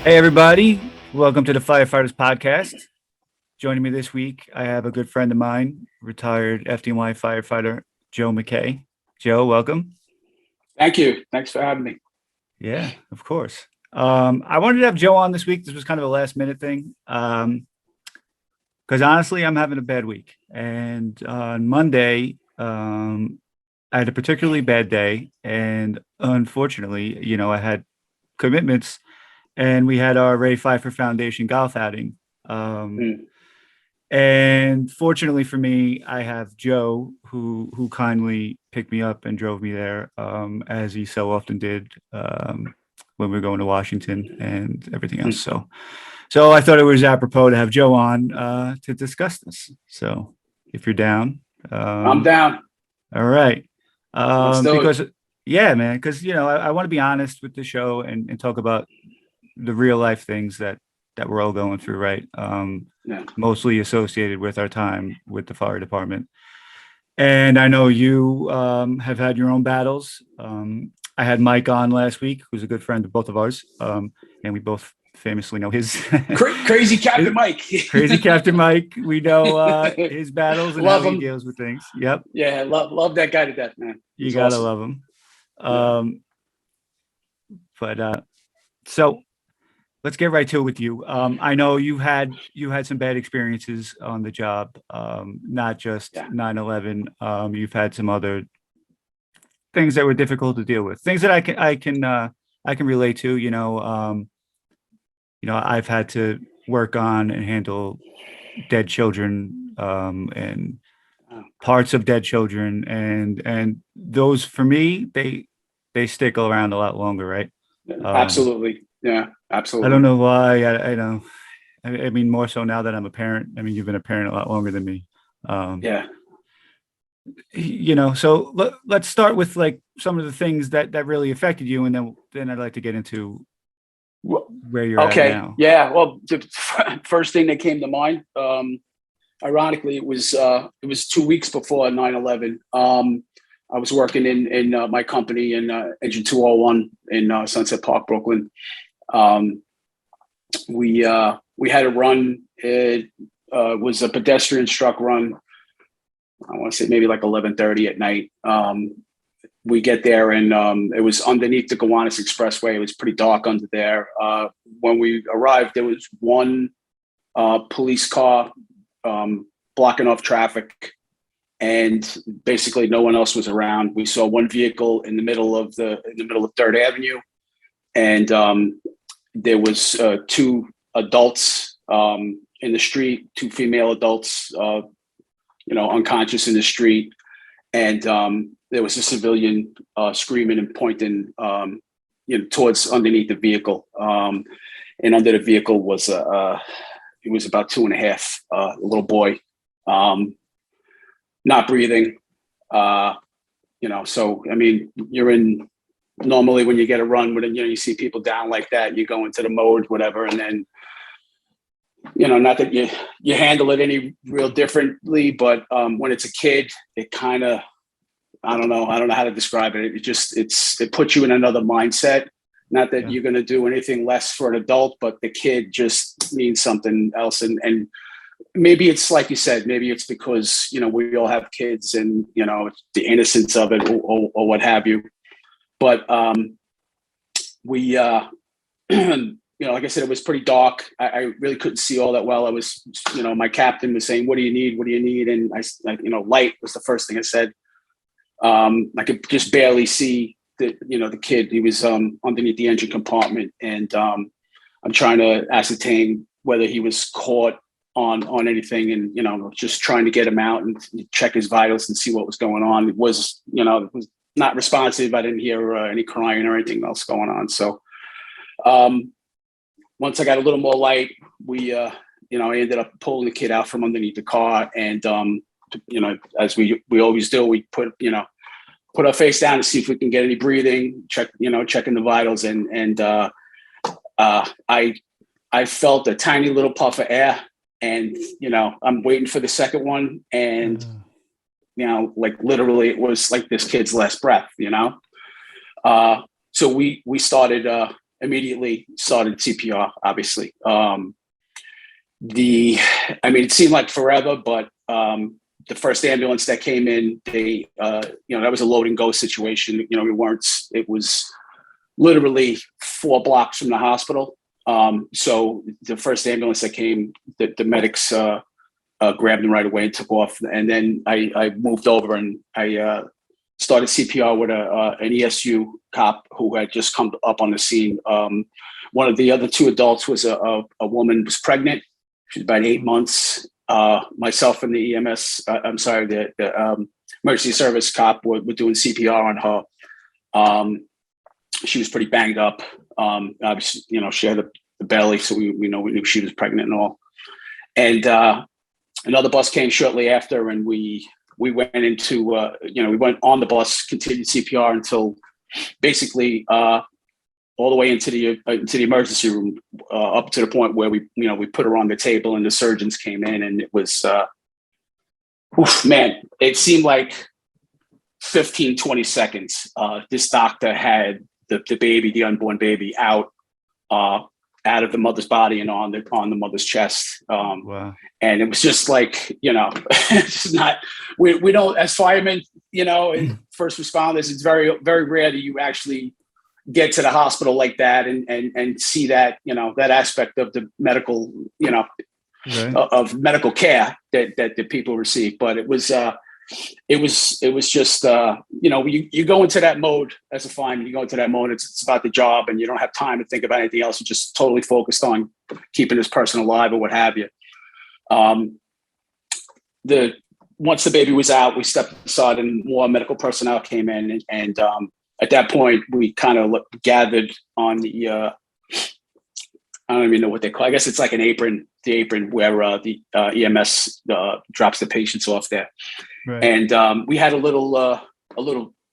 Hey, everybody. Welcome to the Firefighters Podcast. Joining me this week, I have a good friend of mine, retired FDNY firefighter Joe Mckay. Joe, welcome. Thank you. Thanks for having me. Yeah, of course. I wanted to have Joe on this week. This was kind of a last minute thing. Because honestly, I'm having a bad week. And on Monday, I had a particularly bad day. And unfortunately, I had commitments and we had our Ray Pfeiffer Foundation golf outing. Mm. And fortunately for me, I have Joe who kindly picked me up and drove me there, as he so often did when we were going to Washington and everything else. So I thought it was apropos to have Joe on to discuss this. So if you're down, I'm down. all right. Let's do it. Because yeah, man, because I want to be honest with the show and talk about the real life things that we're all going through, right? Yeah. Mostly associated with our time with the fire department. And I know you have had your own battles. I had Mike on last week, who's a good friend of both of ours, and we both famously know his Crazy Captain Mike. Crazy Captain Mike. We know his battles and Love how he him. deals with things. Yep. Yeah, love that guy to death, man. You gotta love him. But so let's get right to it with you. I know you had some bad experiences on the job, not just 9/11. You've had some other things that were difficult to deal with. Things that I can relate to. I've had to work on and handle dead children, and parts of dead children, and those for me they stick around a lot longer, right? Absolutely. Yeah, absolutely. I don't know why. I know. I mean, more so now that I'm a parent. I mean, you've been a parent a lot longer than me. Yeah. So let's start with like some of the things that really affected you, and then I'd like to get into where you're at now. Yeah. Well, the first thing that came to mind, ironically, it was 2 weeks before 9/11. I was working in my company in Engine 201 in Sunset Park, Brooklyn. We had a run. It was a pedestrian struck run. I want to say maybe like 11:30 at night. We get there and it was underneath the Gowanus Expressway. It was pretty dark under there. When we arrived, there was one police car blocking off traffic, and basically no one else was around. We saw one vehicle in the middle of 3rd Avenue, and there was two adults in the street, two female adults, unconscious in the street, and there was a civilian screaming and pointing, towards underneath the vehicle. And under the vehicle was it was about 2.5, a little boy, not breathing. So I mean, normally when you get a run, when you see people down like that, you go into the mode, whatever, and then not that you handle it any real differently, but when it's a kid, it kind of, I don't know how to describe it. It puts you in another mindset. Not that you're going to do anything less for an adult, but the kid just means something else. And maybe it's like you said, maybe it's because, we all have kids and, the innocence of it or what have you. But we, like I said, it was pretty dark. I really couldn't see all that well. I was, my captain was saying, what do you need? What do you need? And I light was the first thing I said. I could just barely see the kid. He was underneath the engine compartment, and I'm trying to ascertain whether he was caught on anything, and just trying to get him out and check his vitals and see what was going on. It was not responsive. I didn't hear any crying or anything else going on. So once I got a little more light, we I ended up pulling the kid out from underneath the car, and as we always do, we put our face down to see if we can get any breathing, checking the vitals, and I felt a tiny little puff of air, and I'm waiting for the second one, and like literally it was like this kid's last breath, So we started immediately started CPR, obviously. It seemed like forever, but the first ambulance that came in, that was a load and go situation. It was literally 4 blocks from the hospital. So the first ambulance that came, the medics grabbed him right away and took off. And then I moved over and I started CPR with an ESU cop who had just come up on the scene. One of the other 2 adults was a woman who was pregnant. She was about 8 months. Myself and the the emergency service cop were doing CPR on her. She was pretty banged up. Obviously, she had the belly, so we knew she was pregnant and all. And another bus came shortly after, and we went into we went on the bus, continued CPR until basically all the way into the emergency room, up to the point where we put her on the table and the surgeons came in, and it was man, it seemed like 15, 20 seconds. This doctor had the unborn baby out of the mother's body and on the mother's chest. Wow. And it was just like, it's not, we don't, as firemen, first responders, it's very, very rare that you actually get to the hospital like that and see that, that aspect of the medical, Right. of medical care that the people receive. But it was just, you go into that mode as a fireman, you go into that mode, it's about the job and you don't have time to think about anything else. You're just totally focused on keeping this person alive or what have you. Once the baby was out, we stepped aside and more medical personnel came in. And at that point, we kind of gathered on the, I don't even know what they call it. I guess it's like the apron where the EMS drops the patients off there. Right. And we had a little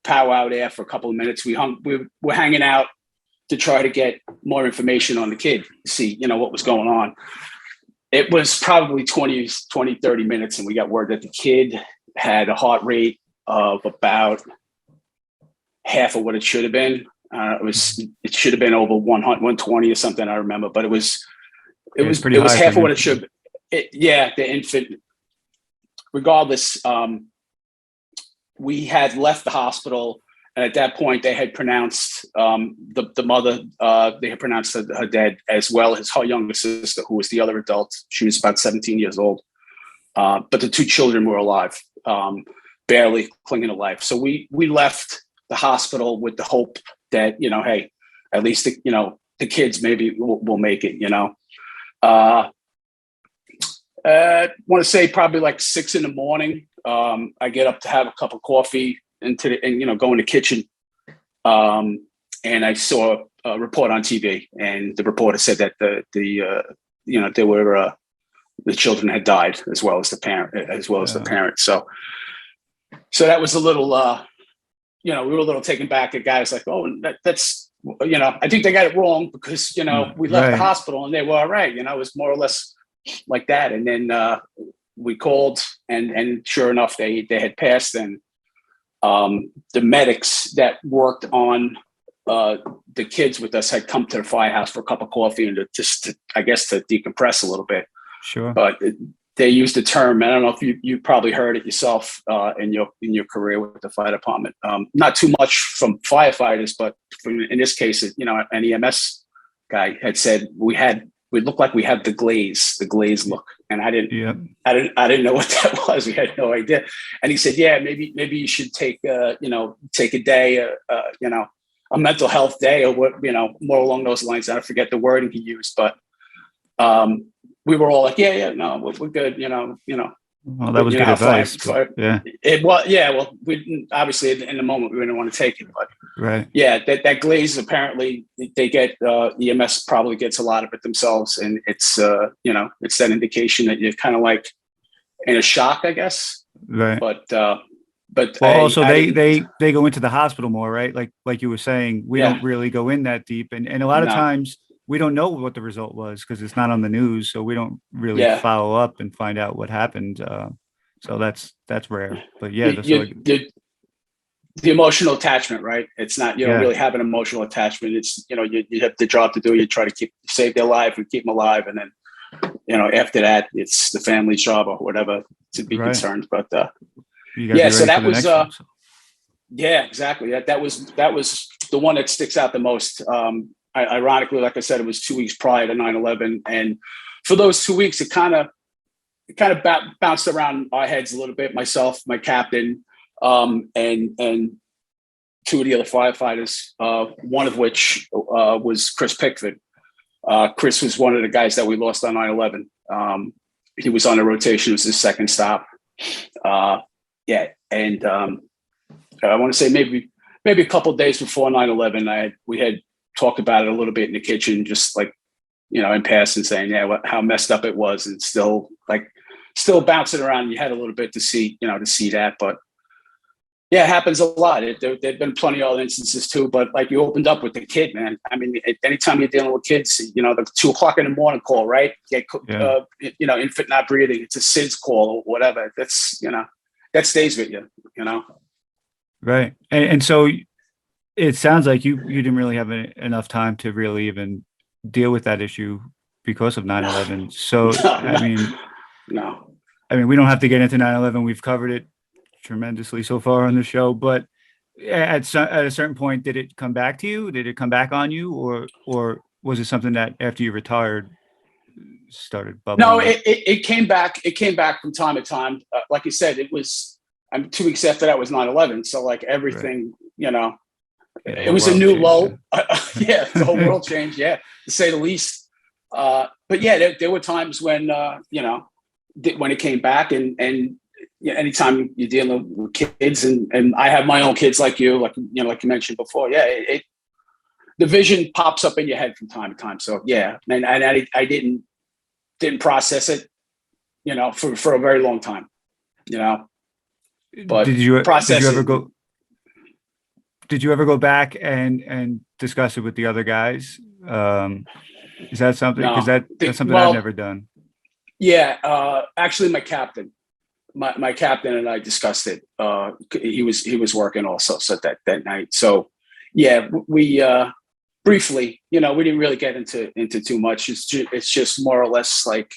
powwow there for a couple of minutes. We were hanging out to try to get more information on the kid, see, what was going on. It was probably 20, 30 minutes, and we got word that the kid had a heart rate of about half of what it should have been. It should have been over 100, 120 or something, I remember, but it was half of what it should be. The infant. Regardless, we had left the hospital, and at that point, they had pronounced the mother. They had pronounced her dead, as well as her younger sister, who was the other adult. She was about 17 years old, but the 2 children were alive, barely clinging to life. So we left the hospital with the hope that hey, at least the kids maybe will make it. I want to say probably like 6 a.m. I get up to have a cup of coffee and go in the kitchen. And I saw a report on TV, and the reporter said that the children had died as well as the parent. So that was a little, we were a little taken back. The guy was like, oh, that's, I think they got it wrong because, we left the hospital and they were all right. It was more or less like that. And then we called and sure enough, they had passed. And the medics that worked on the kids with us had come to the firehouse for a cup of coffee and to decompress a little bit. Sure. But they used the term, I don't know if you probably heard it yourself in your career with the fire department. Not too much from firefighters, but in this case, an EMS guy had said we look like we have the glaze look. And I didn't know what that was. We had no idea. And he said, yeah, maybe you should take a day, a mental health day or what, more along those lines. I forget the wording he used, but we were all like, no, we're good. Well, that was good advice. Yeah. Well, we didn't, obviously in the moment we didn't want to take it, but right. Yeah, that glaze apparently they get EMS probably gets a lot of it themselves, and it's it's that indication that you're kind of like in a shock, I guess. Right. But also they go into the hospital more, right? Like you were saying, we don't really go in that deep, and a lot of times we don't know what the result was because it's not on the news, so we don't really follow up and find out what happened. So that's rare. But the emotional attachment, right? It's not, you don't Yeah. really have an emotional attachment. It's, you have the job to do. You try to save their life and keep them alive. And then, after that, it's the family's job or whatever to be Right. concerned. But, You got to yeah, be so ready for that the was, next one. So. yeah, exactly. That was the one that sticks out the most. Ironically, like I said, it was 2 weeks prior to 9/11. And for those 2 weeks, it kind of bounced around our heads a little bit. Myself, my captain, and two of the other firefighters, one of which was Chris Pickford. Chris was one of the guys that we lost on 9/11. He was on a rotation. It was his second stop. Yeah, and I want to say maybe a couple of days before 9/11, we had talked about it a little bit in the kitchen, just like in passing, saying, yeah, how messed up it was, and still bouncing around in your head a little bit to see that. But yeah, it happens a lot. There've been plenty of other instances too, but like you opened up with the kid, man. I mean, anytime you're dealing with kids, the 2 o'clock in the morning call, right? Yeah. Infant not breathing. It's a SIDS call or whatever. That's, that stays with you. Right. And so it sounds like you didn't really have enough time to really even deal with that issue because of 9/11. So, No, no. I mean, we don't have to get into 9/11. We've covered it tremendously so far on the show, but at a certain point, did it come back to you? Did it come back on you, or was it something that after you retired started No, bubbling up? it came back. It came back from time to time. Like you said, it was. 2 weeks after that was 9/11. So like Right. everything, Yeah, the it whole was a world new changed. low. Yeah, the whole world changed. Yeah, to say the least. But yeah, there were times when when it came back, and yeah, anytime you're dealing with kids, and I have my own kids like you, like you mentioned before. Yeah, the vision pops up in your head from time to time. So yeah, and I didn't process it, for a very long time, but Did you process ever it. go? Did you ever go back and discuss it with the other guys? Is that something? Because No, that's something I've well, never done. yeah. Actually, my captain and I discussed it. He was working also so that night. So yeah, we briefly, we didn't really get into too much. It's just more or less like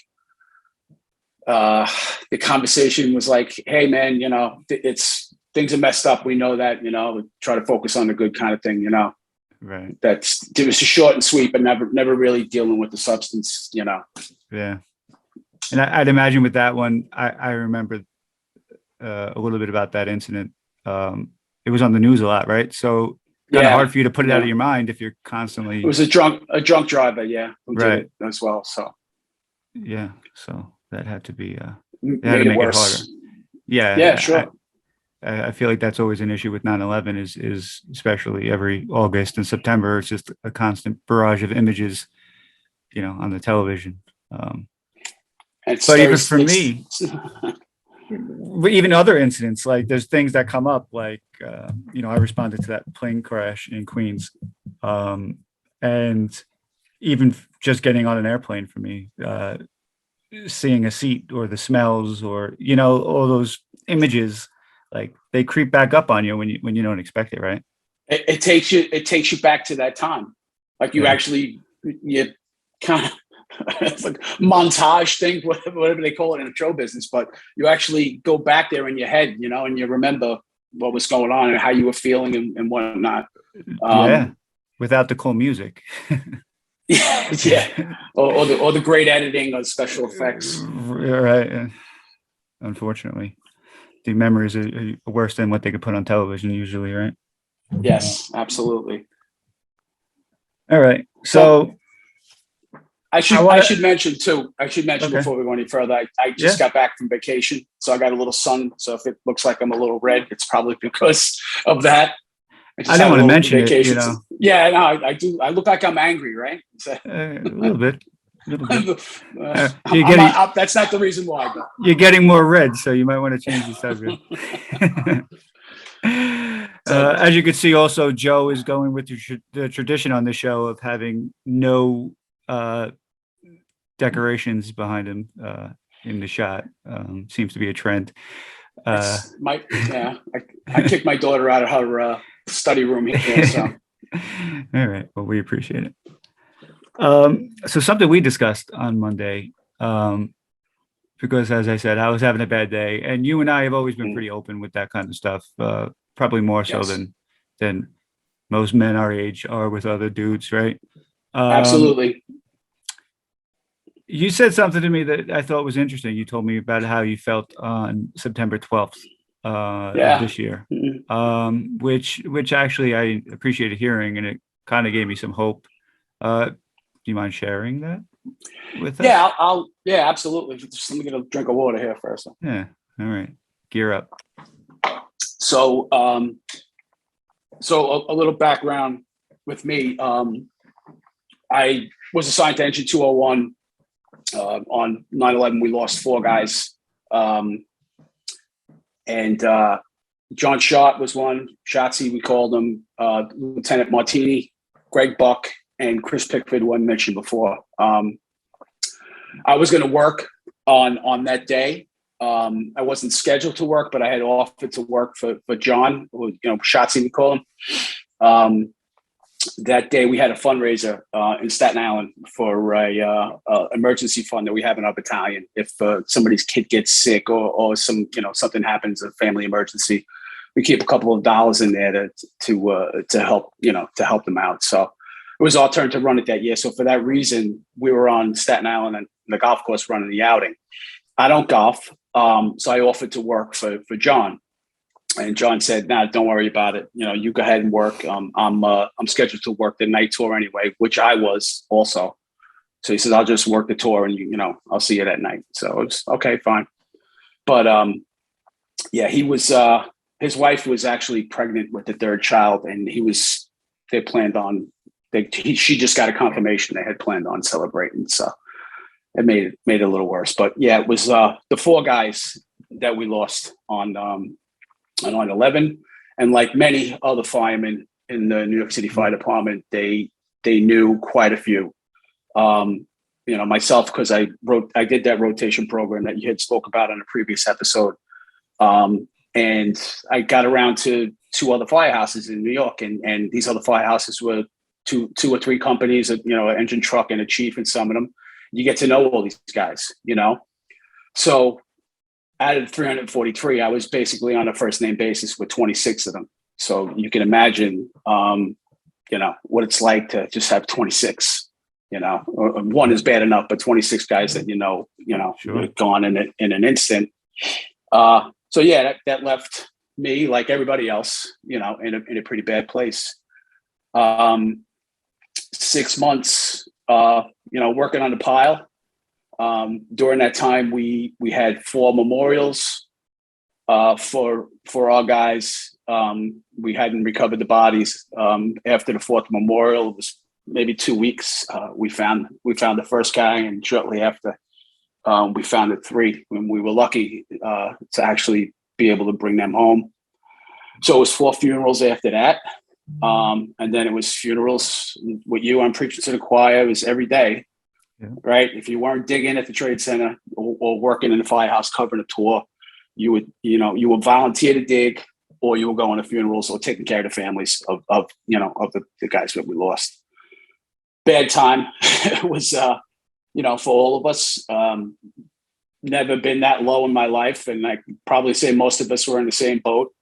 the conversation was like, hey man, it's things are messed up. We know that, we try to focus on the good kind of thing. Right. It was a short and sweet, but never really dealing with the substance. Yeah. And I'd imagine with that one, I remember a little bit about that incident. It was on the news a lot, right? So kind of hard Yeah, for you to put it out of yeah. your mind if you're It constantly was a drunk driver, yeah, who did right. it as well. So Yeah. So that had to be they had to made it make it harder. worse. Yeah, Yeah. sure. I feel like that's always an issue with 9/11 is especially every August and September. It's just a constant barrage of images, on the television. It's But very, even for me, but even other incidents, like there's things that come up, like I responded to that plane crash in Queens, and even just getting on an airplane for me, seeing a seat or the smells or all those images, like they creep back up on you when you don't expect it, right? it takes you back to that time. Like Yeah, you kind of it's like montage thing, whatever they call it in the show business, but you actually go back there in your head, and you remember what was going on and how you were feeling and whatnot. yeah. Um, Without the cool music, yeah, yeah, or the great editing or special effects. right? Unfortunately, the memories are worse than what they could put on television usually, right? Yes, absolutely. All right. So So I I should I want should to. mention too. I should mention Okay. before we go any further. I just Yeah. got back from vacation, so I got a little sun. So if it looks like I'm a little red, it's probably because of that. I I just didn't had a want to little mention it. vacation. Yeah, no, I do. I look like I'm angry, right? So, A little bit, a little bit. I'm not, that's not the reason why, but You're getting more red, so you might want to change the subject. so As you can see, also Joe is going with the tradition on the show of having no uh, decorations behind him in the shot. Seems to be a trend. Uh, I kicked my daughter out of her study room here. So all right. Well, we appreciate it. So something we discussed on Monday, because as I said, I was having a bad day, and you and I have always been pretty open with that kind of stuff, probably more so yes, than most men our age are with other dudes, right? Um, absolutely. you said something to me that I thought was interesting. You told me about how you felt on September 12th of Yeah. this year, Mhm. which actually I appreciated hearing, and it kind of gave me some hope. Do you mind sharing that with Yeah, us? yeah, absolutely. Just let me get a drink of water here first. Yeah. All right. Gear up. So, a little background with me. I was assigned to Engine 201 on 9/11. We lost four guys, and John Schott was one. Shotzi, we called him. Lieutenant Martini, Greg Buck, and Chris Pickford, one mentioned before. I was going to work on that day. I wasn't scheduled to work, but I had offered to work for John, who, Shotzi, we call him. That day we had a fundraiser in Staten Island for a emergency fund that we have in our battalion. If somebody's kid gets sick or something happens, a family emergency, we keep a couple of dollars in there to help them out. So it was our turn to run it that year. So for that reason, we were on Staten Island and the golf course running the outing. I don't golf, so I offered to work for John. And John said, "Nah, don't worry about it. You go ahead and work. I'm scheduled to work the night tour anyway," which I was also. So he says, "I'll just work the tour, and I'll see you that night." So it's okay, fine. But yeah, he was. His wife was actually pregnant with the third child, and they planned on. She just got a confirmation they had planned on celebrating. So it made it a little worse. But yeah, it was the four guys that we lost on 9/11, and like many other firemen in the New York City Fire Department, they knew quite a few. Myself, because I did that rotation program that you had spoke about in a previous episode, and I got around to two other firehouses in New York, and these other firehouses were two or three companies, an engine truck and a chief in some of them. You get to know all these guys, So out of 343, I was basically on a first name basis with 26 of them. So you can imagine, what it's like to just have 26. One is bad enough, but 26 guys that Sure. gone in an instant. So yeah, that left me, like everybody else, in a pretty bad place. 6 months, working on the pile. During that time, we had 4 memorials for our guys. We hadn't recovered the bodies. After the 4th memorial, it was maybe 2 weeks. We found the first guy, and shortly after, we found the 3. When we were lucky to actually be able to bring them home. So it was 4 funerals after that. And then it was funerals with you. I'm preaching to the choir. It was every day. Yeah. Right. If you weren't digging at the trade center or working in the firehouse covering a tour, you would volunteer to dig, or you were going to funerals or taking care of the families of the guys that we lost. Bad time. It was, for all of us. Never been that low in my life. And I probably say most of us were in the same boat.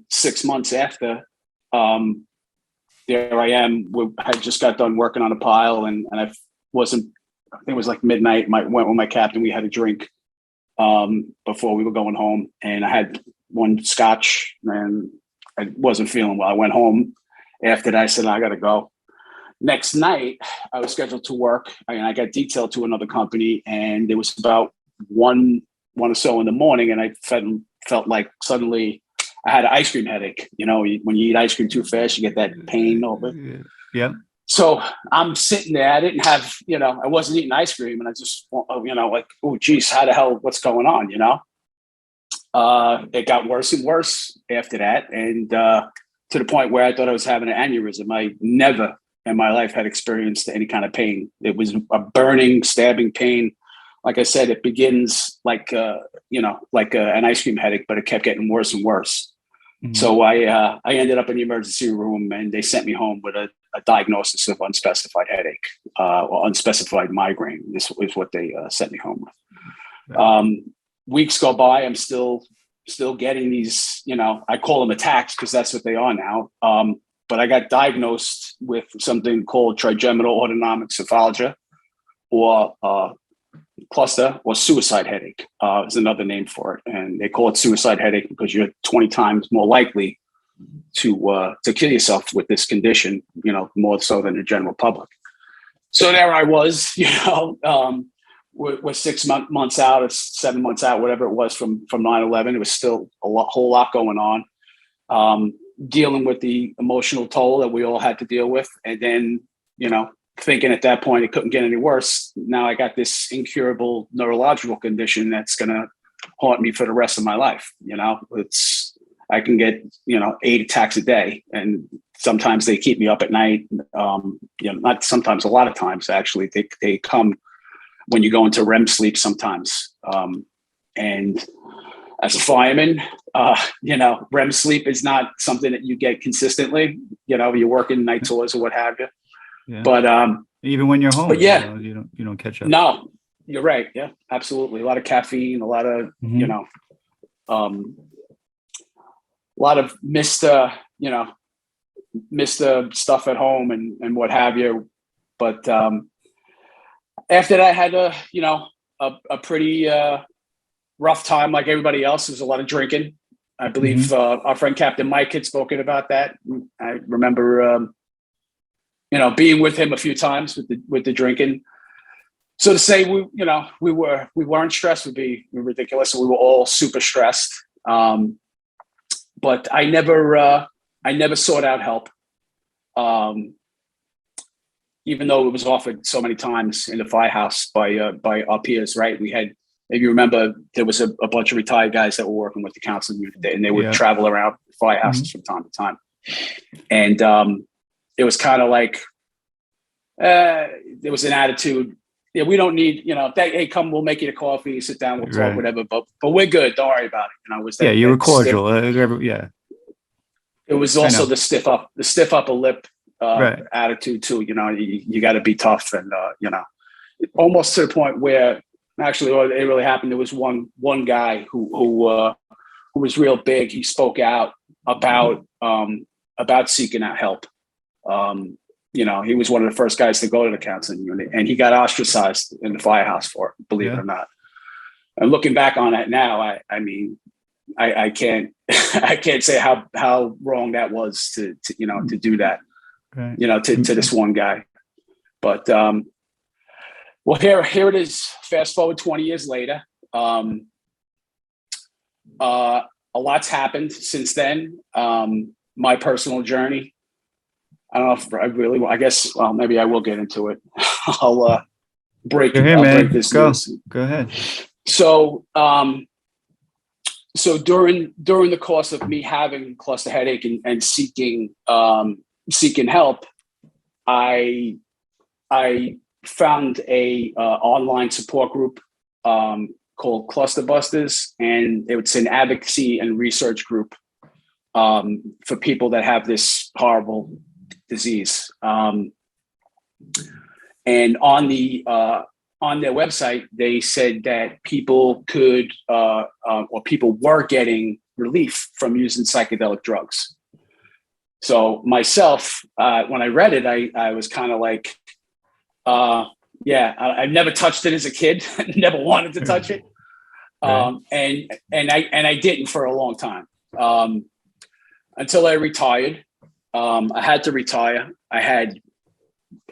6 months after, there I am. I just got done working on a pile, and I think it was like midnight. Went with my captain. We had a drink before we were going home, and I had one scotch, and I wasn't feeling well. I went home. After that, I said, I got to go. Next night, I was scheduled to work, and I got detailed to another company, and it was about one or so in the morning, and I felt like suddenly I had an ice cream headache. When you eat ice cream too fast, you get that pain over. Yeah. So I'm sitting there. I didn't have, I wasn't eating ice cream, and I just, like, oh, geez, how the hell, what's going on? It got worse and worse after that. And to the point where I thought I was having an aneurysm. I never in my life had experienced any kind of pain. It was a burning, stabbing pain like I said, it begins like, an ice cream headache, but it kept getting worse and worse. Mhm. So I ended up in the emergency room, and they sent me home with a diagnosis of unspecified headache, or unspecified migraine. This is what they sent me home with. Weeks go by, I'm still getting these, I call them attacks because that's what they are now. But I got diagnosed with something called trigeminal autonomic cephalgia, or cluster, or suicide headache is another name for it. And they call it suicide headache because you're 20 times more likely to kill yourself with this condition, more so than the general public. So there I was, we're 6 months out, or 7 months out, whatever it was from 9/11. It was still whole lot going on, dealing with the emotional toll that we all had to deal with. And then, thinking at that point it couldn't get any worse. Now I got this incurable neurological condition that's going to haunt me for the rest of my life. I can get, 8 attacks a day, and sometimes they keep me up at night. Not sometimes, a lot of times actually, they come when you go into REM sleep sometimes. And as a fireman, REM sleep is not something that you get consistently. You're working night tours or what have you. Yeah. But even when you're home, but yeah, you don't catch up. No, you're right. Yeah, absolutely. A lot of caffeine, a lot of a lot of missed stuff at home and what have you. But after that, I had a pretty rough time, like everybody else. There was a lot of drinking. I believe our friend Captain Mike had spoken about that. I remember being with him a few times with the drinking. So to say we weren't stressed would be ridiculous. We were all super stressed. But I never sought out help. Even though it was offered so many times in the firehouse by our peers, right? We had, if you remember, there was a bunch of retired guys that were working with the counseling unit, and they would travel around firehouses from time to time. And it was kind of like, there was an attitude. Yeah, we don't need, hey, come, we'll make you a coffee, sit down, we'll talk, whatever. But we're good. Don't worry about it. Was that, you were cordial. Yeah. It was also the stiff upper lip attitude too. You got to be tough, and almost to the point where actually it really happened. There was one guy who was real big. He spoke out about seeking out help. He was one of the first guys to go to the counseling unit, and he got ostracized in the firehouse for it, believe it or not. And looking back on it now, I can't I can't say how wrong that was to do that, to this one guy. But well, here it is. Fast forward 20 years later. A lot's happened since then. My personal journey. I don't know if I really want. I guess. Well, maybe I will get into it. I'll break this news. Go ahead. So, so during the course of me having cluster headache and seeking help, I found a online support group called Cluster Busters, and it's an advocacy and research group for people that have this horrible disease. And on their website, they said that people could or people were getting relief from using psychedelic drugs. So myself, when I read it, I was kind of like, I never touched it as a kid, never wanted to touch it. And I didn't for a long time, until I retired. I had to retire. I had,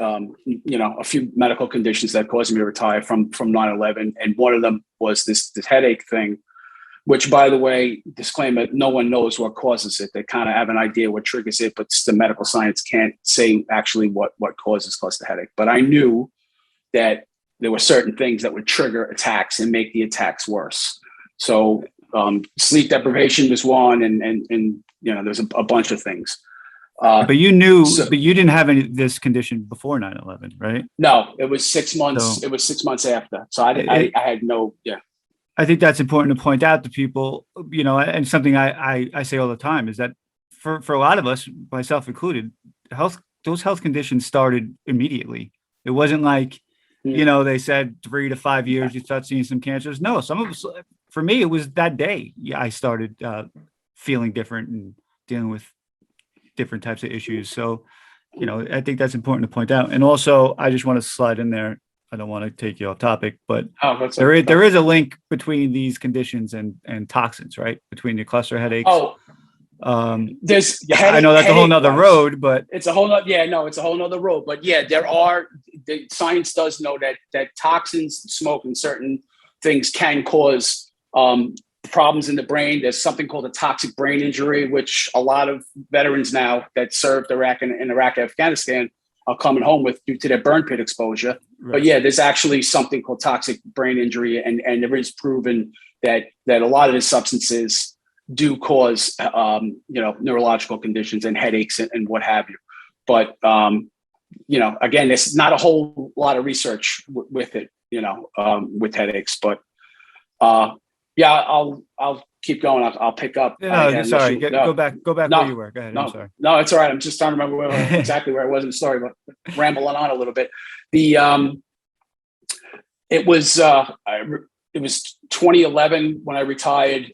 a few medical conditions that caused me to retire from 9/11. And one of them was this headache thing, which, by the way, disclaimer, no one knows what causes it. They kind of have an idea what triggers it, but the medical science can't say actually what causes cluster headache. But I knew that there were certain things that would trigger attacks and make the attacks worse. So sleep deprivation was one, and there's a bunch of things. Uh, But you knew, so but you didn't have this condition before 9/11, right? no, it was 6 months. So It was 6 months after. So I had no, yeah. I think that's important to point out to people, and something I say all the time is that for a lot of us, myself included, those health conditions started immediately. It wasn't like, Mm. they said 3 to 5 years you start seeing some cancers. No, some of us, for me, it was that day. Yeah, I started feeling different and dealing with different types of issues. So, I think that's important to point out. And also, I just want to slide in there. I don't want to take you off topic, but Oh, that's there is a link between these conditions and toxins, right? Between the cluster headaches. oh, there's Yeah, I know that's a whole headache nother wise. road, but It's a whole nother, yeah, no, it's a whole nother road. But yeah, the science does know that toxins, smoke, and certain things can cause problems in the brain. There's something called a toxic brain injury, which a lot of veterans now that served Iraq and in Iraq, Afghanistan are coming home with due to their burn pit exposure. right. But yeah, there's actually something called toxic brain injury, and there is proven that a lot of the substances do cause neurological conditions and headaches and what have you. But again, there's not a whole lot of research with it, with headaches. But yeah, I'll keep going. I'll pick up. No, sorry. Go back no, where you were. Go ahead. I'm sorry. No, it's all right. I'm just trying to remember exactly where I was in the story, but rambling on a little bit. It was 2011 when I retired.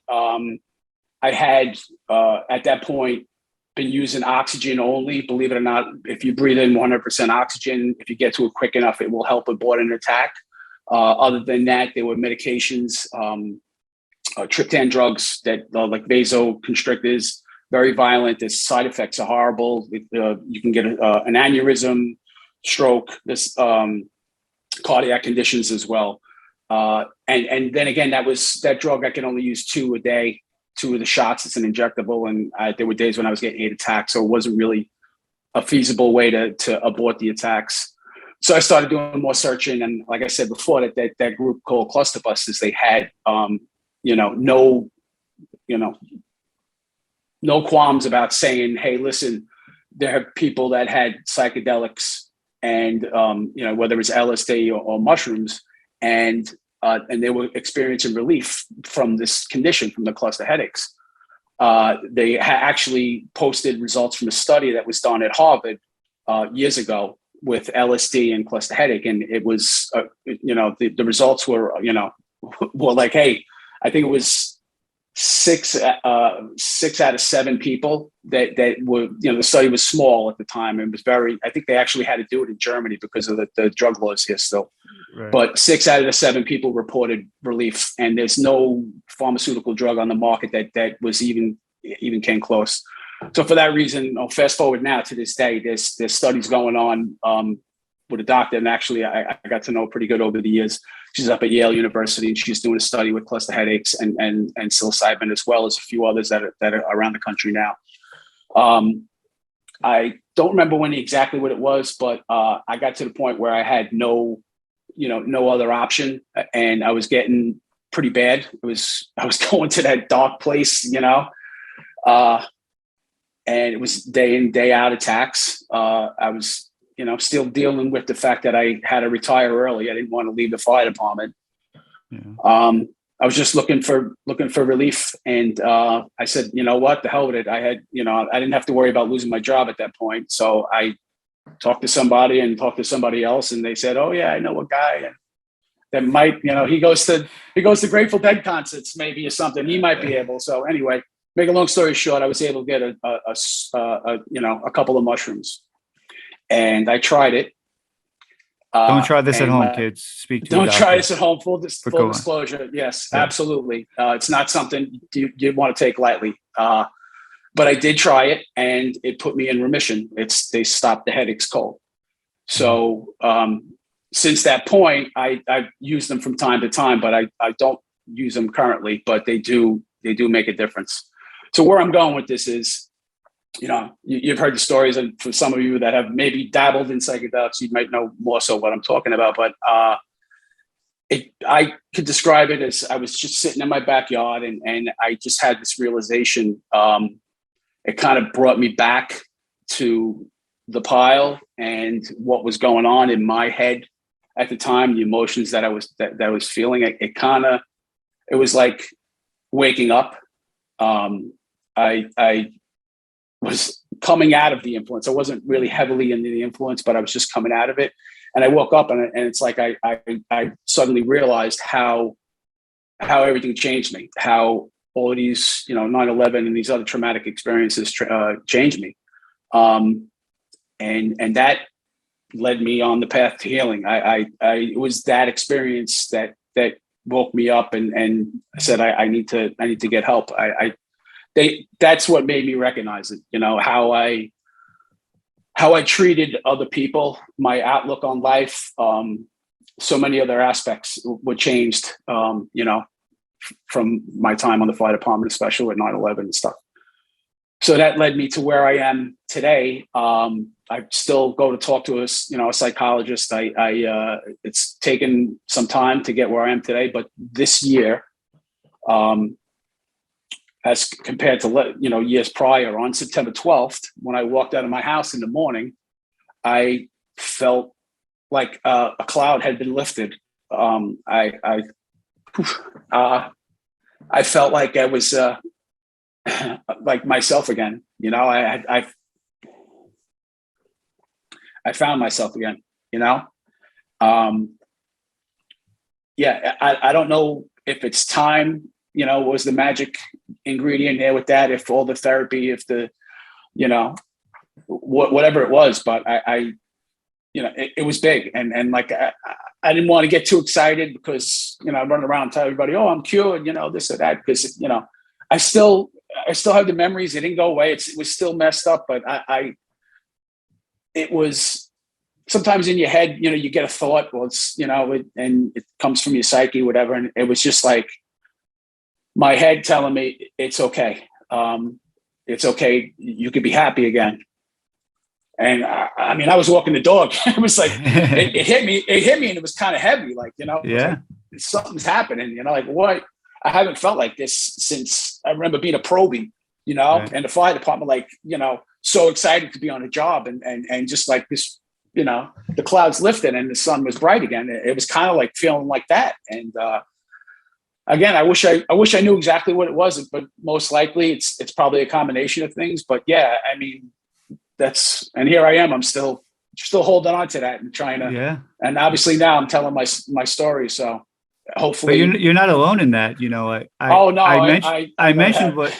I had at that point been using oxygen only. Believe it or not, if you breathe in 100% oxygen, if you get to it quick enough, it will help abort an attack. Other than that, there were medications, triptan drugs that like vasoconstrictors, very violent. The side effects are horrible. You can get an aneurysm, stroke, this cardiac conditions as well. And then again, that drug I can only use 2 a day. 2 of the shots. It's an injectable, and there were days when I was getting 8 attacks, so it wasn't really a feasible way to abort the attacks. So I started doing more searching, and like I said before, that group called Cluster Busters, they had no qualms about saying, hey, listen, there are people that had psychedelics and whether it's LSD or mushrooms, and they were experiencing relief from this condition, from the cluster headaches. They actually posted results from a study that was done at Harvard years ago with LSD and cluster headache, and it was, the results were, were like, hey, I think it was 6 out of 7 people that were, the study was small at the time, and was very, I think they actually had to do it in Germany because of the drug laws here still. Right. But 6 out of the 7 people reported relief, and there's no pharmaceutical drug on the market that was even came close. So for that reason, fast forward now to this day, there's studies going on with a doctor, and actually I got to know pretty good over the years. She's up at Yale University, and she's doing a study with cluster headaches and psilocybin, as well as a few others that are around the country now. I don't remember exactly what it was, but I got to the point where I had no other option, and I was getting pretty bad. I was going to that dark place, and it was day in, day out attacks. I was, still dealing with the fact that I had to retire early. I didn't want to leave the fire department. Yeah. I was just looking for relief, and I said, you know what, the hell with it. I had, I didn't have to worry about losing my job at that point, so I talked to somebody else, and they said, oh yeah, I know a guy that might, he goes to Grateful Dead concerts maybe or something. He might be able. So anyway, make a long story short, I was able to get a couple of mushrooms, and I tried it. Don't try this at home, kids. Speak to Don't try this at home. Full disclosure. Yes, yeah. Absolutely. It's not something you want to take lightly. But I did try it, and it put me in remission. They stopped the headaches cold. So since that point, I've used them from time to time, but I don't use them currently. But they do make a difference. So where I'm going with this is, you've heard the stories, and for some of you that have maybe dabbled in psychedelics, you might know more so what I'm talking about. But I could describe it as I was just sitting in my backyard, and I just had this realization. It kind of brought me back to the pile and what was going on in my head at the time, the emotions that I was feeling, it was like waking up. I was coming out of the influence. I wasn't really heavily into the influence, but I was just coming out of it. And I woke up and it's like I suddenly realized how everything changed me, how all of these, 9/11 and these other traumatic experiences changed me. And that led me on the path to healing. It was that experience that woke me up and I said, I need to get help. That's what made me recognize it, how I treated other people, my outlook on life. So many other aspects were changed, from my time on the flight department, especially with 9/11 and stuff. So that led me to where I am today. I still go to talk to a psychologist. It's taken some time to get where I am today, but this year, as compared to, years prior, on September 12th, when I walked out of my house in the morning, I felt like a cloud had been lifted. I felt like I was like myself again. I found myself again. I don't know if it's time. Was the magic ingredient there with that? If all the therapy, if the, whatever it was, but it was big, and like I didn't want to get too excited because I run around and tell everybody, oh, I'm cured, this or that, because I still have the memories. It didn't go away. It was still messed up, but it was sometimes in your head, you get a thought, well, it's and it comes from your psyche, whatever, and it was just like my head telling me it's okay. It's okay. You could be happy again. And I was walking the dog. It was like, it hit me, and it was kind of heavy. Like, yeah, like, something's happening, like what? I haven't felt like this since I remember being a probie, right. and the fire department, like, so excited to be on a job and just like this, the clouds lifted and the sun was bright again. It was kind of like feeling like that. And, again, I wish I knew exactly what it was, but most likely it's probably a combination of things. But yeah, and here I am. I'm still holding on to that and trying to. Yeah. And obviously now I'm telling my story. So hopefully, but you're not alone in that. I mentioned what,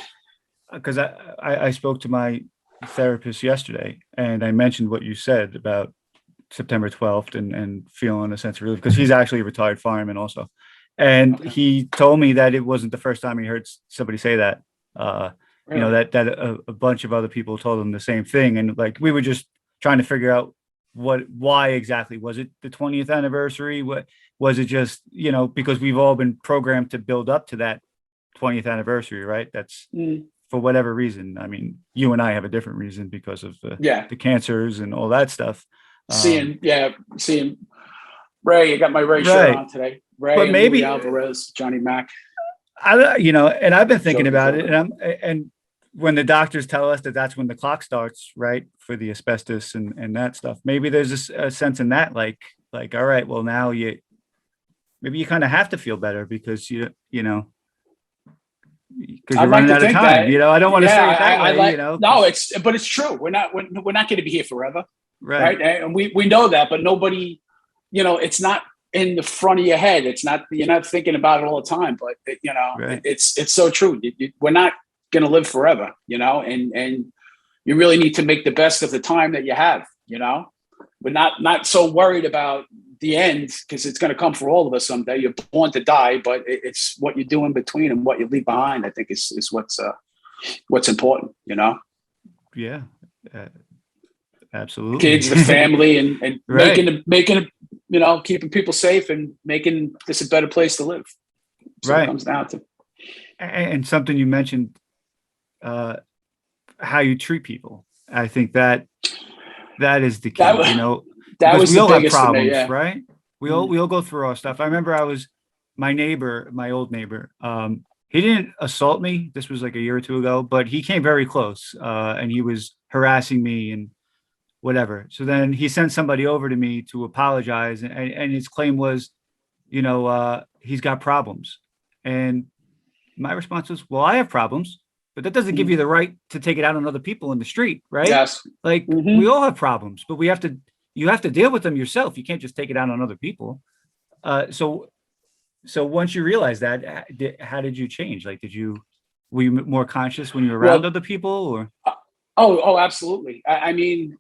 because I spoke to my therapist yesterday, and I mentioned what you said about September 12th and feeling a sense of relief, because he's actually a retired fireman also. And Okay. he told me that it wasn't the first time he heard somebody say that, Really? that a bunch of other people told him the same thing. And like, we were just trying to figure out why exactly. Was it the 20th anniversary? What was it? Just, because we've all been programmed to build up to that 20th anniversary, right? That's for whatever reason. I mean, you and I have a different reason because of the cancers and all that stuff. Seeing Ray, you got my Ray shirt on today. Ray, but maybe Louis Alvarez, Johnny Mac. And I've been thinking about it, Joker. and when the doctors tell us that that's when the clock starts, right, for the asbestos and that stuff, maybe there's a sense in that, like, all right, well, now maybe you kind of have to feel better because because you're running out of time. I don't want to say it that way. No, but it's true. We're not going to be here forever, right? And we know that, but nobody, it's not in the front of your head. It's not, you're not thinking about it all the time, but right. It's so true. We're not going to live forever, and you really need to make the best of the time that you have, We're not so worried about the end, because it's going to come for all of us someday. You're born to die, but it's what you do in between and what you leave behind, I think is what's important, Yeah, absolutely. Kids, the family, and right. making keeping people safe and making this a better place to live. So right. It comes down to. And something you mentioned, how you treat people. I think that is the key. That was we all have problems, for me, yeah. right? We all go through our stuff. I remember my old neighbor, he didn't assault me. This was like a year or two ago, but he came very close, and he was harassing me and whatever. So then he sent somebody over to me to apologize, and his claim was, he's got problems. And my response was, well, I have problems, but that doesn't give you the right to take it out on other people in the street, right? Yes. Like we Hmm. all have problems, but you have to deal with them yourself. You can't just take it out on other people. So once you realize that, how did you change? Like, were you more conscious when you're around Well, other people, or? oh, absolutely. I mean,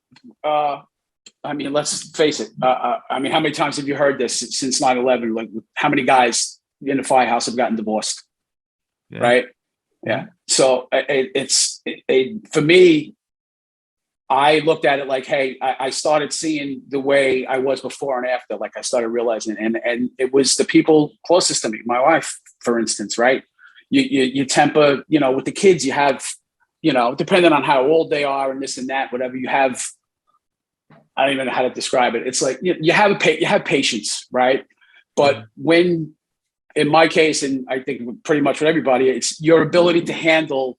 let's face it. I mean, how many times have you heard this since 9/11? Like, how many guys in the firehouse have gotten divorced? Yeah. Right? Yeah. So for me. I looked at it like, hey, I started seeing the way I was before and after. Like I started realizing, and it was the people closest to me, my wife, for instance, right? You temper, with the kids, you have, depending on how old they are and this and that, whatever you have. I don't even know how to describe it. It's like you have patience, right? But when, in my case, and I think pretty much for everybody, it's your ability to handle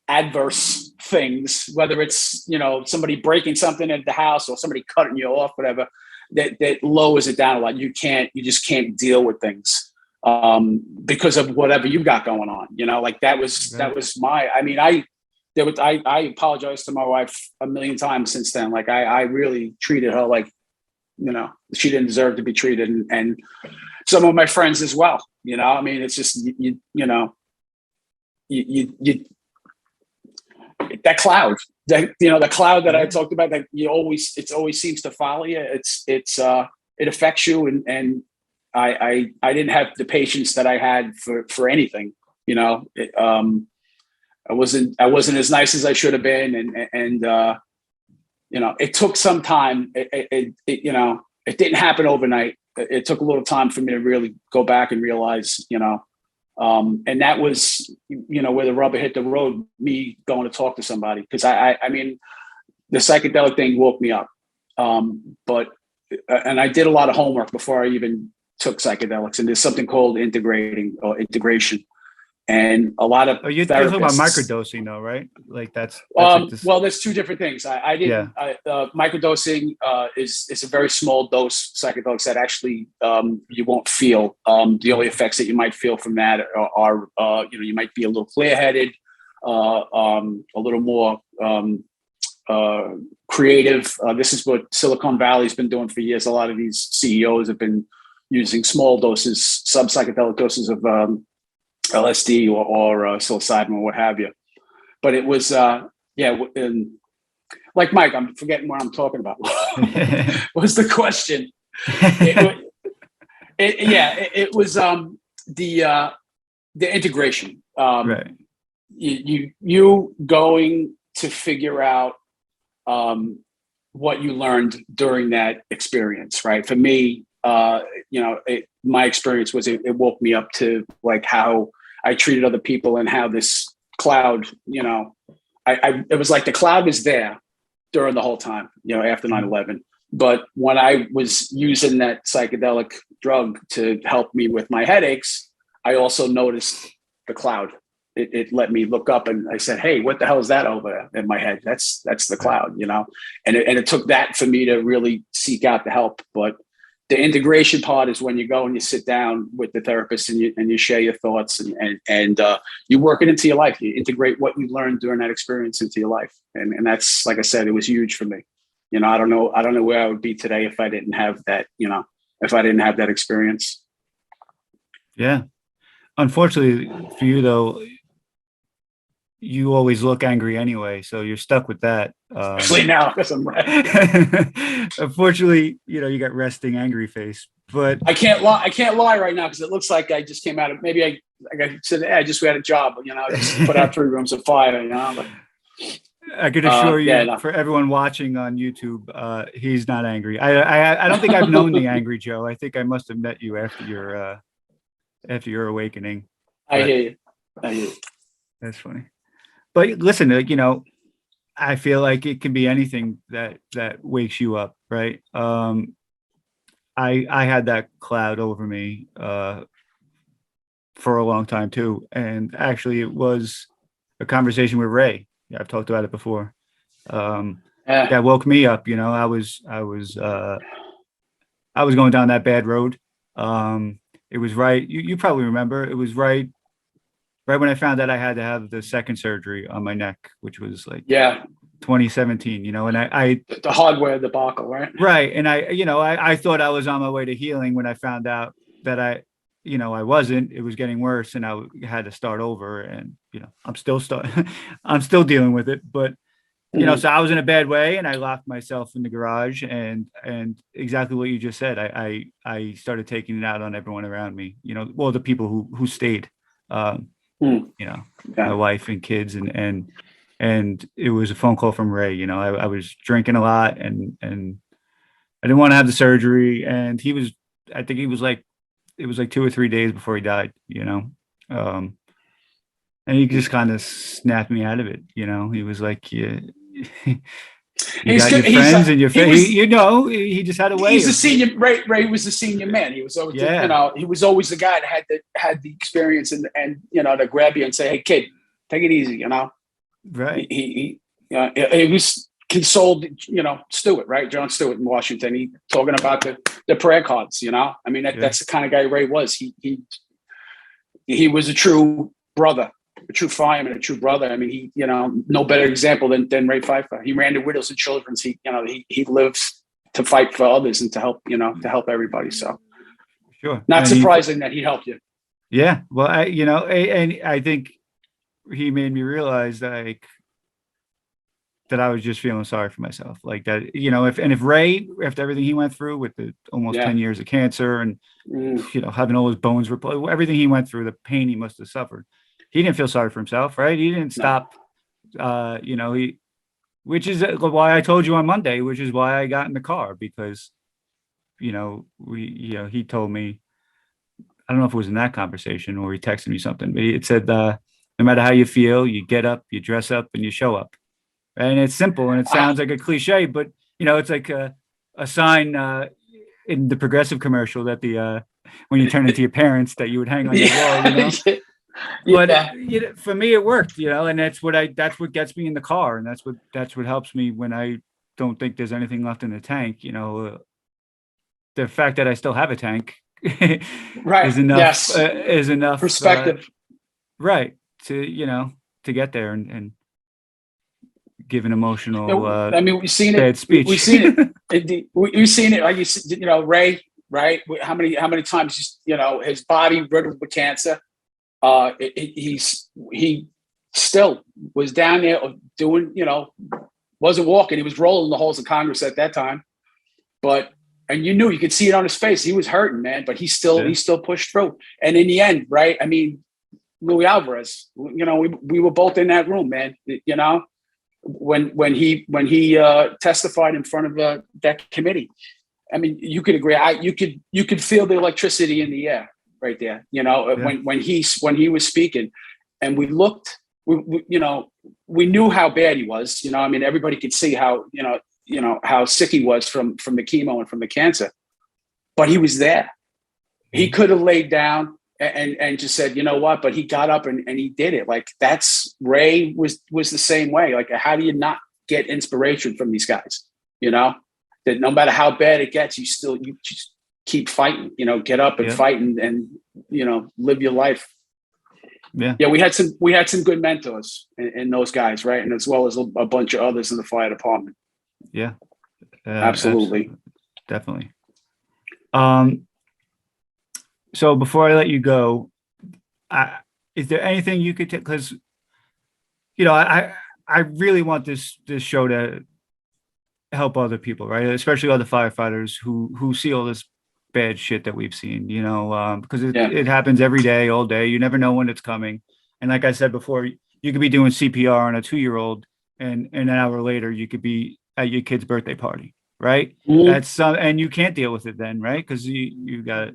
adverse things, whether it's somebody breaking something at the house or somebody cutting you off, whatever, that lowers it down a lot. You just can't deal with things because of whatever you got going on. Like that was my. I mean, I apologized to my wife a million times since then. Like I really treated her like she didn't deserve to be treated, and some of my friends as well. I mean, it's just you that cloud, the cloud that I talked about, that it always seems to follow you. It affects you, and I didn't have the patience that I had for anything. I wasn't as nice as I should have been, and it took some time. It didn't happen overnight. It took a little time for me to really go back and realize, and that was, where the rubber hit the road, me going to talk to somebody. Because I mean, the psychedelic thing woke me up. And I did a lot of homework before I even took psychedelics. And there's something called integration. And a lot of You're talking about therapists. microdosing, though, right? Like that's like this. Well, there's two different things. I didn't. Microdosing is a very small dose psychedelics that actually you won't feel. The only effects that you might feel from that are you might be a little clear-headed, a little more creative. This is what Silicon Valley's been doing for years. A lot of these CEOs have been using small doses, sub-psychedelic doses of LSD or psilocybin or what have you. But it was, like Mike, I'm forgetting what I'm talking about. What's the question? It was the integration. Right. You going to figure out what you learned during that experience, right? For me, my experience was it woke me up to like how I treated other people and how this cloud, it was like the cloud was there during the whole time, after 9/11. But when I was using that psychedelic drug to help me with my headaches, I also noticed the cloud. It let me look up, and I said, "Hey, what the hell is that over there in my head?" That's the cloud, And it took that for me to really seek out the help. But the integration part is when you go and you sit down with the therapist and you share your thoughts and you work it into your life. You integrate what you learned during that experience into your life. And that's, like I said, it was huge for me. I don't know where I would be today if I didn't have that, if I didn't have that experience. Yeah. Unfortunately for you, though, you always look angry anyway, so you're stuck with that. Especially now, because I'm right. Unfortunately, you got resting angry face. But I can't lie right now because it looks like I just came out of, maybe I said, hey, I just had a job, I just put out 3 rooms of fire, But, I could assure you, for everyone watching on YouTube, he's not angry. I don't think I've known the angry Joe. I think I must have met you after your awakening. I hear you. That's funny. But listen, I feel like it can be anything that wakes you up, right? I had that cloud over me for a long time too. And actually, it was a conversation with Ray. Yeah, I've talked about it before. Um, Yeah. that woke me up. I was going down that bad road. It was right. You probably remember. It was right when I found out I had to have the second surgery on my neck, which was like Yeah. 2017. And I The hardware debacle, right? right, and I thought I was on my way to healing when I found out that I wasn't. It was getting worse, and had to start over. And I'm still I'm still dealing with it, but Mhm. so I was in a bad way, and I locked myself in the garage, and exactly what you just said. I started taking it out on everyone around me. Well, the people who stayed, um, Mhm. you know, my Yeah. wife and kids, and it was a phone call from Ray. I was drinking a lot, and I didn't want to have the surgery, and I think he was like, it was like 2 or 3 days before he died. Um, and he just kind of snapped me out of it. He was like, yeah. You He's got your good. friends and your He family. was He just had a way he's a of, senior. Ray was the senior man. He was always yeah, he was always the guy that had the experience and to grab you and say, hey kid, take it easy. right, He was consoled, Stewart, right? John Stewart in Washington. He talking about the prayer cards. I mean yeah, that's the kind of guy Ray was. He was a true brother, a true fireman, a true brother. I mean, no better example than Ray Pfeiffer. He ran to widows and children's. He lives to fight for others and to help everybody. So sure. not And surprising that he helped you. yeah, well, and I think he made me realize like that I was just feeling sorry for myself, like that, if Ray, after everything he went through with the almost Yeah. 10 years of cancer and Mm, having all his bones replaced, everything he went through, the pain he must have suffered, he didn't feel sorry for himself, right? He didn't no. stop. He which is why I told you on Monday, which is why I got in the car, because he told me, I don't know if it was in that conversation or he texted me something, but it said, no matter how you feel, you get up, you dress up, and you show up. And it's simple and it Uh, sounds like a cliche, but it's like a sign in the Progressive commercial that when you turn into your parents, that you would hang on your wall. yeah. But Yeah. for me, it worked, and that's what gets me in the car, and that's what helps me when I don't think there's anything left in the tank. The fact that I still have a tank Right. Yes. is enough, Perspective. right, to get there and give an emotional I mean, we've seen it. bad We've speech. seen it. We've seen it. Like Ray. Right? How many times? His body riddled with cancer. He still was down there doing. Wasn't walking. He was rolling the halls of Congress at that time. But and you could see it on his face. He was hurting, man. But Yeah, he still pushed through. And in the end, right? I mean, Louis Alvarez. We were both in that room, man. When he testified in front of that committee. I mean, you could agree. You could feel the electricity in the air right there. yeah, When he was speaking, and we looked, we knew how bad he was. I mean, everybody could see how how sick he was from the chemo and from the cancer, but he was there. He mhm, could have laid down and just said, you know what, but he got up and he did it. Like that's Ray was the same way. Like, how do you not get inspiration from these guys? That no matter how bad it gets, you just keep fighting, get up and yeah, fight and live your life. yeah, Yeah, we had some good mentors in those guys, right? And as well as a bunch of others in the fire department. yeah, Absolutely. absolutely, definitely. Um, so before I let you go, I, is there anything you could take? Because I really want this show to help other people, right? Especially other firefighters who see all this bad shit that we've seen, because Yeah. it happens every day, all day. You never know when it's coming. And like I said before, you could be doing CPR on a 2-year-old, and an hour later you could be at your kid's birthday party, right? Mhm. And you can't deal with it then, right? Because you got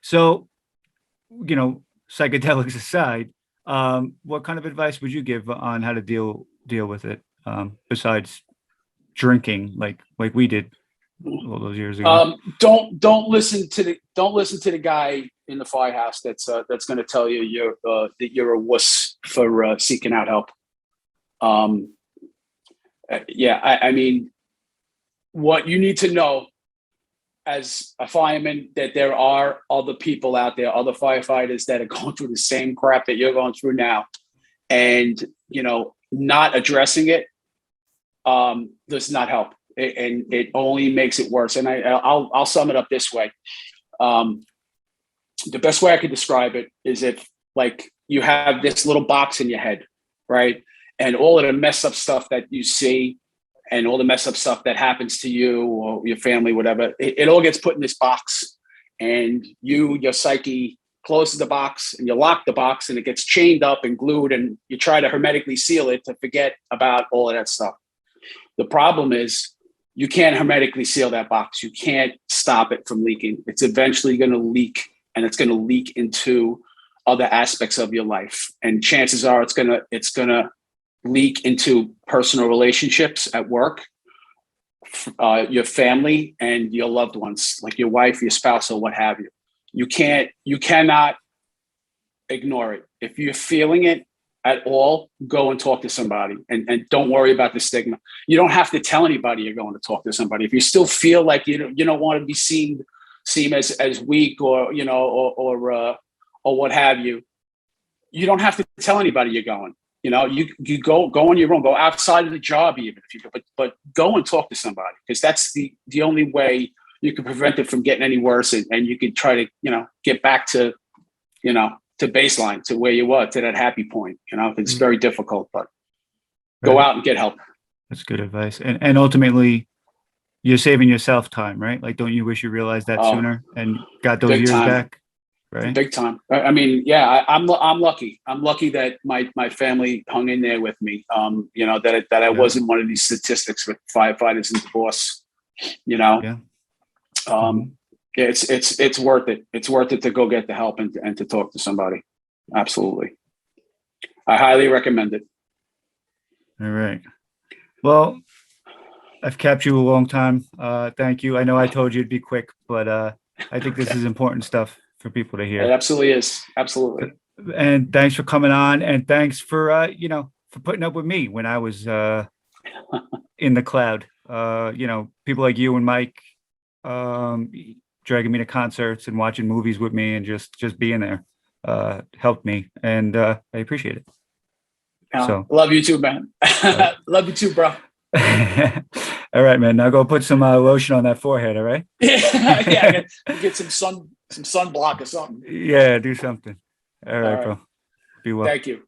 so psychedelics aside, what kind of advice would you give on how to deal with it, besides drinking like we did? all those years ago. Don't listen to the guy in the firehouse that's going to tell you that you're a wuss for seeking out help. Yeah, I mean, what you need to know as a fireman, that there are other people out there, other firefighters that are going through the same crap that you're going through now, and not addressing it does not help, and it only makes it worse. And I'll sum it up this way. The best way I could describe it is if, like, you have this little box in your head, right? And all of the messed up stuff that you see and all the messed up stuff that happens to you or your family, whatever, it all gets put in this box. And your psyche closes the box and you lock the box and it gets chained up and glued, and you try to hermetically seal it to forget about all of that stuff. The problem is you can't hermetically seal that box. You can't stop it from leaking. It's eventually going to leak, and it's going to leak into other aspects of your life. And chances are it's going to leak into personal relationships at work, your family, and your loved ones, like your wife, your spouse, or what have you. You cannot ignore it. If you're feeling it at all, go and talk to somebody, and don't worry about the stigma. You don't have to tell anybody you're going to talk to somebody. If you still feel like you don't want to be seen as weak or what have you, you don't have to tell anybody you're going. You go on your own, go outside of the job, even if you go, but go and talk to somebody, because that's the only way you can prevent it from getting any worse, and you can try to get back to to baseline, to where you were, to that happy point. It's very difficult, but go out and get help. That's good advice. And ultimately, you're saving yourself time, right? Like, don't you wish you realized that sooner and got those years back? Right. Big time. I mean, yeah, I'm lucky. I'm lucky that my family hung in there with me. That I wasn't one of these statistics with firefighters and divorce. Yeah. It's worth it. It's worth it to go get the help and to talk to somebody. Absolutely. I highly recommend it. All right. Well, I've kept you a long time. Thank you. I know I told you it'd be quick, but I think this is important stuff for people to hear. It absolutely is. Absolutely. And thanks for coming on, and thanks for for putting up with me when I was in the cloud. People like you and Mike dragging me to concerts and watching movies with me, and just being there helped me, and I appreciate it. So love you too, man. Love you too, bro. All right, man. Now go put some lotion on that forehead. All right. Yeah. Get some sunblock or something. Yeah, do something. All right, bro. Be well. Thank you.